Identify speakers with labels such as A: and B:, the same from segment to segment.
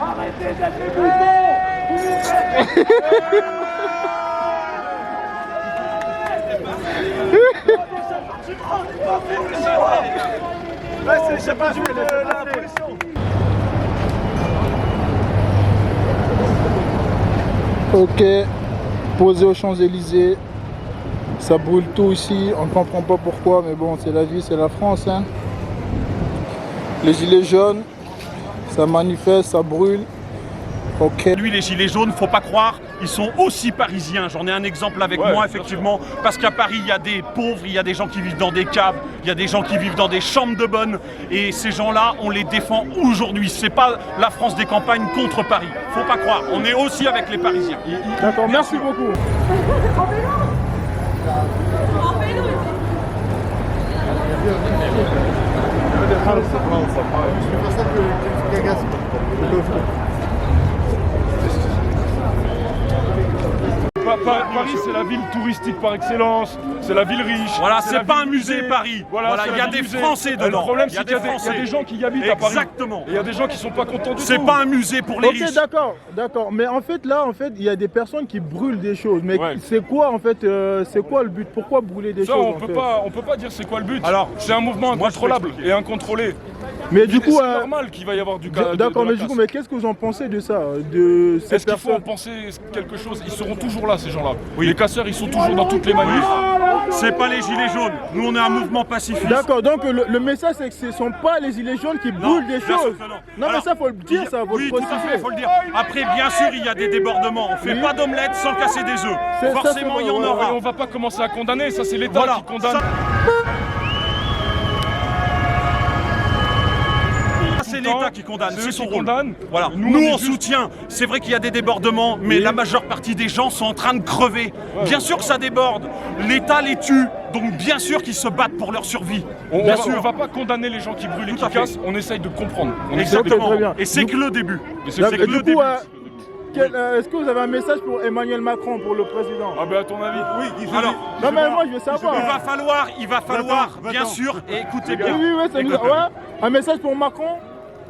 A: Arrêtez d'être les boutons. C'est pas la pression.
B: Ok, posé aux Champs-Élysées. Ça brûle tout ici, on ne comprend pas pourquoi, mais bon, c'est la vie, c'est la France. Hein. Les gilets jaunes, ça manifeste, ça brûle. Ok.
C: Lui, les gilets jaunes, faut pas croire, ils sont aussi parisiens. J'en ai un exemple avec moi, effectivement, parce qu'à Paris, il y a des pauvres, il y a des gens qui vivent dans des caves, il y a des gens qui vivent dans des chambres de bonne, et ces gens-là, on les défend aujourd'hui. C'est pas la France des campagnes contre Paris. Faut pas croire, on est aussi avec les Parisiens.
B: D'accord, merci beaucoup.
D: Paris, c'est la ville touristique par excellence, c'est la ville riche.
C: Voilà, c'est pas un musée Paris. Voilà, il y a des Français dedans.
D: Le problème, c'est qu'il y a des gens qui y habitent à Paris.
C: Exactement.
D: Et il y a des gens qui sont pas contents du tout.
C: C'est pas un musée pour les riches.
B: Ok, d'accord. Mais en fait, là, il y a des personnes qui brûlent des choses. Mais c'est quoi, en fait, c'est quoi le but? Pourquoi brûler des choses?
D: On peut pas dire c'est quoi le but. Alors, c'est un mouvement incontrôlable et incontrôlé.
B: Mais du coup,
D: c'est normal qu'il va y avoir du cas.
B: D'accord, mais du coup, qu'est-ce que vous en pensez de ça,
D: est-ce qu'il faut en penser quelque chose? Ils seront toujours là, ces gens-là. Oui. Les casseurs, ils sont toujours dans toutes les manifs.
C: C'est pas les gilets jaunes. Nous, on est un mouvement pacifiste.
B: D'accord, donc le message, c'est que ce ne sont pas les gilets jaunes qui brûlent des choses. Non, mais ça, faut le dire, ça.
C: Oui, tout à fait, faut le dire. Après, bien sûr, il y a des débordements. On fait pas d'omelette sans casser des œufs. Forcément, il y en aura.
D: On va pas commencer à condamner. Ça, c'est l'État qui condamne.
C: C'est l'État qui condamne, c'est son rôle.
D: Voilà.
C: Nous on soutient. C'est vrai qu'il y a des débordements, mais la majeure partie des gens sont en train de crever. Bien sûr que ça déborde. L'État les tue, donc bien sûr qu'ils se battent pour leur survie.
D: On va pas condamner les gens qui brûlent et qui cassent. On essaye de comprendre.
C: Exactement. Et c'est que le début.
B: Est-ce que vous avez un message pour Emmanuel Macron, pour le président?
D: Ah ben à ton avis, oui.
C: Alors,
B: non mais moi je veux savoir.
C: Il va falloir, bien sûr, et écoutez bien.
B: Oui, un message pour Macron?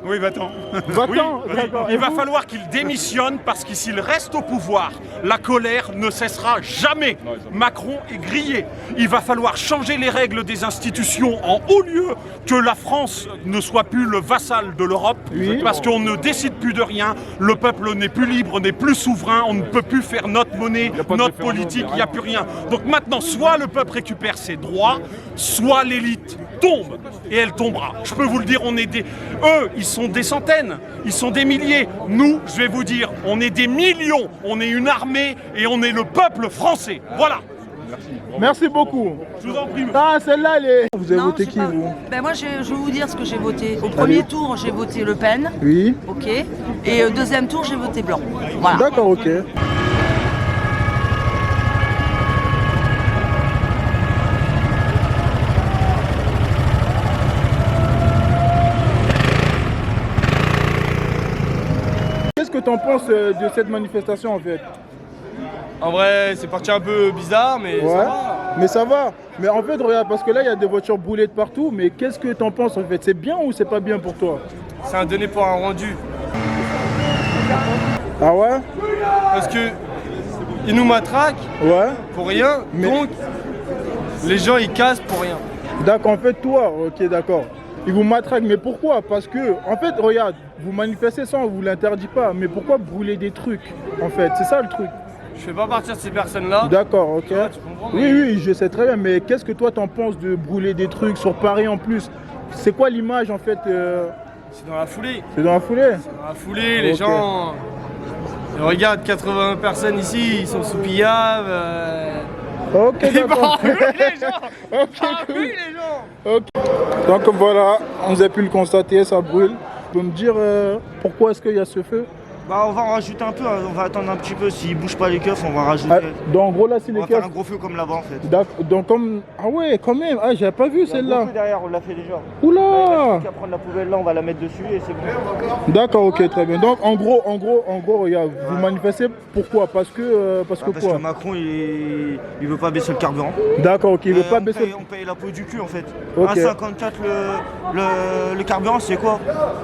C: Oui, va-t'en.
B: D'accord.
C: Il va falloir qu'il démissionne parce que s'il reste au pouvoir, la colère ne cessera jamais. Macron est grillé. Il va falloir changer les règles des institutions en haut lieu, que la France ne soit plus le vassal de l'Europe, parce qu'on ne décide plus de rien, le peuple n'est plus libre, n'est plus souverain, on ne peut plus faire notre monnaie, notre politique, il n'y a plus rien. Donc maintenant, soit le peuple récupère ses droits, soit l'élite tombe, et elle tombera. Je peux vous le dire, eux, ils sont des centaines, ils sont des milliers. Nous, je vais vous dire, on est des millions, on est une armée et on est le peuple français. Voilà.
B: Merci beaucoup.
C: Je vous en prie.
B: Ah, celle-là, elle est... Vous avez voté qui, vous?
E: Ben moi, je vais vous dire ce que j'ai voté. Au premier tour, j'ai voté Le Pen.
B: Oui.
E: Ok. Et au deuxième tour, j'ai voté Blanc. Voilà.
B: D'accord, ok. Qu'est-ce que tu en penses de cette manifestation en fait?
F: En vrai, c'est parti un peu bizarre, mais ça va.
B: Mais ça va. Mais en fait, regarde, parce que là, il y a des voitures brûlées de partout. Mais qu'est-ce que tu en penses en fait? C'est bien ou c'est pas bien pour toi?
F: C'est un donné pour un rendu.
B: Ah ouais?
F: Parce que ils nous matraquent pour rien, donc les gens ils cassent pour rien.
B: D'accord, en fait, toi, ok, d'accord. Ils vous matraquent, mais pourquoi? Parce que, en fait, regarde, vous manifestez ça, on vous l'interdit pas. Mais pourquoi brûler des trucs, en fait? C'est ça le truc.
F: Je fais pas partir de ces personnes-là.
B: D'accord, ok.
F: Ouais, tu comprends,
B: oui, je sais très bien, mais qu'est-ce que toi t'en penses de brûler des trucs sur Paris en plus? C'est quoi l'image en fait
F: C'est dans la foulée.
B: C'est dans la foulée?
F: C'est dans la foulée, les gens... Regarde, 80 personnes ici, ils sont sous pillave.
B: Ok, d'accord.
F: les gens.
B: Cool.
F: Les gens.
B: Ok. Donc voilà, on a pu le constater, ça brûle. Tu peux me dire pourquoi est-ce qu'il y a ce feu?
G: Bah on va en rajouter un peu, hein. On va attendre un petit peu, s'il bouge pas les keufs, on va rajouter.
B: Ah, donc en gros là c'est les
G: on va faire
B: keufs.
G: un gros feu comme là-bas en fait.
B: D'accord, donc comme... Ah ouais, quand même, ah j'avais pas vu
G: Il y a un
B: celle-là.
G: gros feu derrière, on l'a fait déjà.
B: Oula!
G: Il reste qu'à prendre la poubelle là, on va la mettre dessus et c'est bon.
B: D'accord, ok, très bien. Donc en gros, regarde, vous manifestez pourquoi? Parce que
G: Parce
B: quoi?
G: que Macron il veut pas baisser le carburant.
B: D'accord, ok, il veut pas baisser...
G: On paye la peau du cul en fait.
B: Ok.
G: 1,54 le carburant c'est quoi?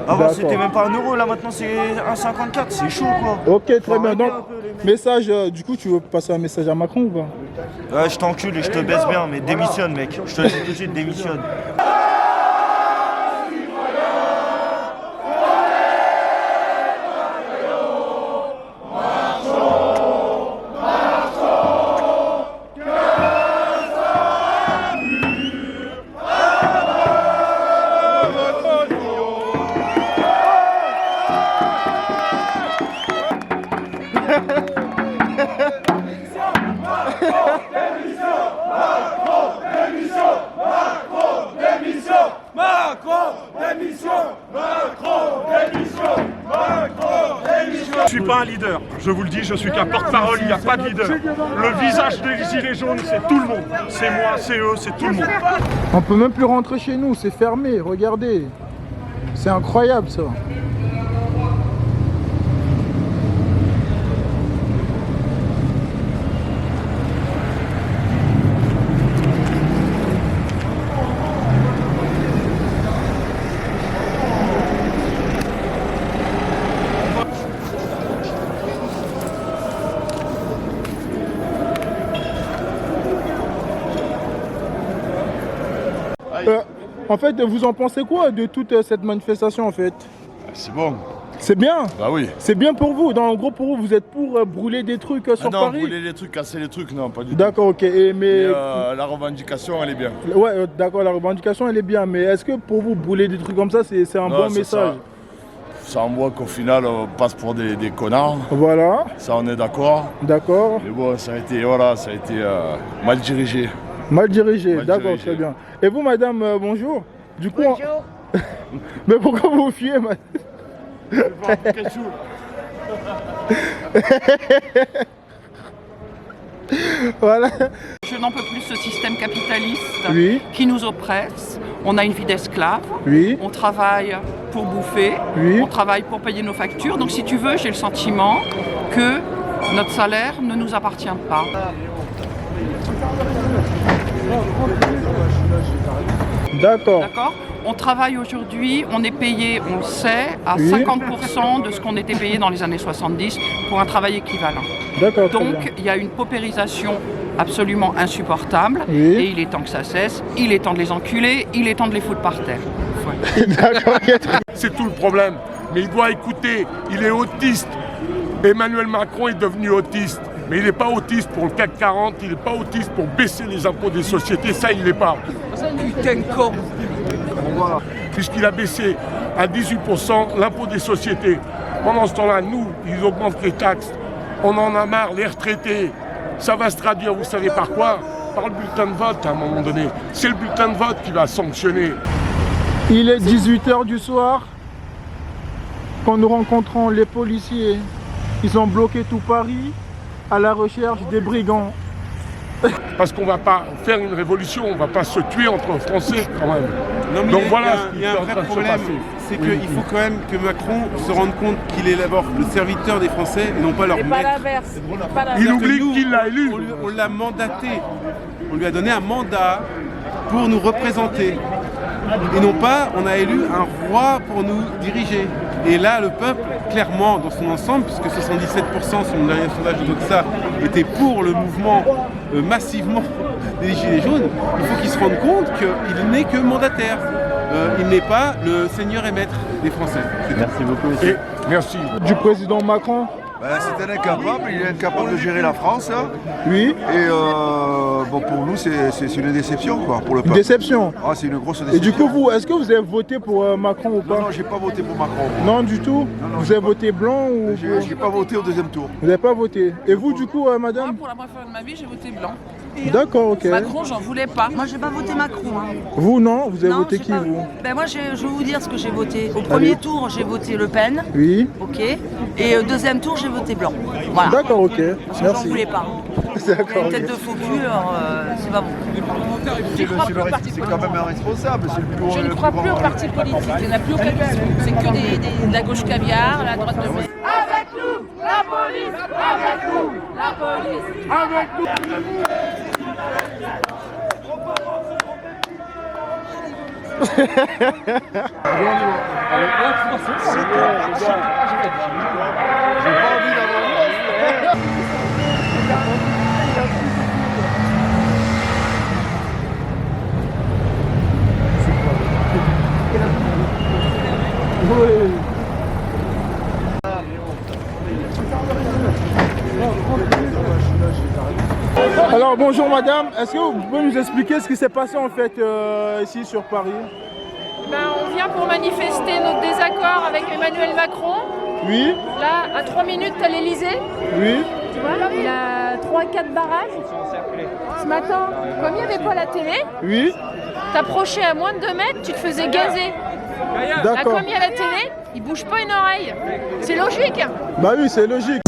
G: Avant
B: D'accord.
G: c'était même pas 1 euro, là maintenant c'est 1,54, c'est chaud quoi.
B: Ok, très
G: Faut
B: bien.
G: arrêter
B: Donc,
G: un peu, les mecs.
B: message, du coup, tu veux passer un message à Macron ou pas?
G: Ouais, je t'encule et je te baisse bien, mais démissionne mec. Je te le dis tout de suite, démissionne.
C: Je suis pas un leader, je vous le dis, je suis qu'un porte-parole, il n'y a pas de leader. Le visage des gilets jaunes, c'est tout le monde. C'est moi, c'est eux, c'est tout le monde.
B: On peut même plus rentrer chez nous, c'est fermé, regardez. C'est incroyable ça. En fait, vous en pensez quoi de toute cette manifestation en fait?
H: C'est bon.
B: C'est bien?
H: Bah oui.
B: C'est bien pour vous? En gros, pour vous, vous êtes pour brûler des trucs sur
H: non,
B: Paris?
H: brûler les trucs, casser les trucs, non, pas du tout.
B: D'accord, ok.
H: Mais la revendication, elle est bien.
B: Ouais, d'accord, la revendication, elle est bien. Mais est-ce que pour vous, brûler des trucs comme ça, c'est un bon message?
H: Ça envoie qu'au final, on passe pour des connards.
B: Voilà.
H: Ça, on est d'accord.
B: D'accord.
H: Mais bon, ça a été, voilà, ça a été mal dirigé.
B: Mal dirigé, d'accord, très bien. Et vous, madame, bonjour. Du coup, bonjour. Mais pourquoi vous fuyez, madame? Voilà.
I: Je n'en peux plus ce système capitaliste
B: oui.
I: qui nous oppresse. On a une vie d'esclave.
B: Oui.
I: On travaille pour bouffer.
B: Oui.
I: On travaille pour payer nos factures. Donc si tu veux, j'ai le sentiment que notre salaire ne nous appartient pas.
B: D'accord.
I: D'accord. On travaille aujourd'hui, on est payé, on le sait, à
B: oui.
I: 50% de ce qu'on était payé dans les années 70 pour un travail équivalent.
B: D'accord.
I: Donc il y a une paupérisation absolument insupportable
B: oui.
I: et il est temps que ça cesse, il est temps de les enculer, il est temps de les foutre par terre.
B: D'accord.
J: C'est tout le problème. Mais il doit écouter, il est autiste. Emmanuel Macron est devenu autiste. Mais il n'est pas autiste pour le CAC 40, il n'est pas autiste pour baisser les impôts des sociétés, ça il n'est pas.
I: Putain de con.
J: Voilà. Puisqu'il a baissé à 18% l'impôt des sociétés. Pendant ce temps-là, nous, ils augmentent les taxes. On en a marre, les retraités. Ça va se traduire, vous savez par quoi? Par le bulletin de vote à un moment donné. C'est le bulletin de vote qui va sanctionner.
B: Il est 18h du soir. Quand nous rencontrons les policiers, ils ont bloqué tout Paris à la recherche des brigands.
J: Parce qu'on ne va pas faire une révolution, on ne va pas se tuer entre Français quand même.
K: Non, mais
J: donc voilà,
K: il y a un vrai problème, c'est qu'il faut quand même que Macron se rende compte qu'il est d'abord le serviteur des Français et non pas leur maître.
J: Il oublie qu'il l'a élu.
K: On l'a mandaté, on lui a donné un mandat pour nous représenter. Et non pas, on a élu un roi pour nous diriger. Et là, le peuple, clairement, dans son ensemble, puisque 77%, selon le dernier sondage de Doxa, était pour le mouvement massivement des Gilets jaunes, il faut qu'il se rende compte qu'il n'est que mandataire. Il n'est pas le seigneur et maître des Français.
H: Merci beaucoup.
J: Merci.
B: Du président Macron.
L: C'est un incapable, il est incapable de gérer la France.
B: Oui.
L: Et bon, pour nous, c'est une déception quoi, pour le peuple.
B: Déception.
L: Ah, c'est une grosse déception.
B: Et du coup, vous, est-ce que vous avez voté pour Macron ou pas?
L: Non, j'ai pas voté pour Macron.
B: Non, du tout. Vous avez voté blanc ou?
L: J'ai pas voté au deuxième tour.
B: Vous n'avez pas voté. Et vous, du coup, madame?
I: Moi, pour la première fois de ma vie, j'ai voté blanc.
B: D'accord, ok.
E: Macron, j'en voulais pas. Moi, j'ai pas voté Macron. Hein.
B: Vous, non? Vous avez
E: Non,
B: voté
E: j'ai
B: qui,
E: pas-
B: vous?
E: Ben moi, je vais vous dire ce que j'ai voté. Au premier tour, j'ai voté Le Pen.
B: Oui.
E: Ok. Et au deuxième tour, j'ai voté Blanc. Voilà.
B: D'accord, ok.
E: Parce que j'en
B: Merci.
E: voulais pas.
B: D'accord.
E: Une tête de faux cul, alors c'est pas bon.
L: C'est quand même un responsable, c'est le plus
M: Je ne crois plus aux partis politiques, il n'y en a plus aucun qui suit. C'est que de la gauche caviar, la droite de
A: Avec nous, la police. Avec nous, la police. Avec nous.
B: Alors bonjour madame, est-ce que vous pouvez nous expliquer ce qui s'est passé en fait ici sur Paris?
M: On vient pour manifester notre désaccord avec Emmanuel Macron.
B: Oui.
M: Là, à 3 minutes, à l'Elysée.
B: Oui.
M: Tu vois, il a 3-4 barrages. Ce matin, comme il n'y avait pas la télé,
B: Oui.
M: t'approchais à moins de 2 mètres, tu te faisais gazer. Là,
B: D'accord.
M: comme il y a la télé, il bouge pas une oreille. C'est logique.
B: Bah oui, c'est logique.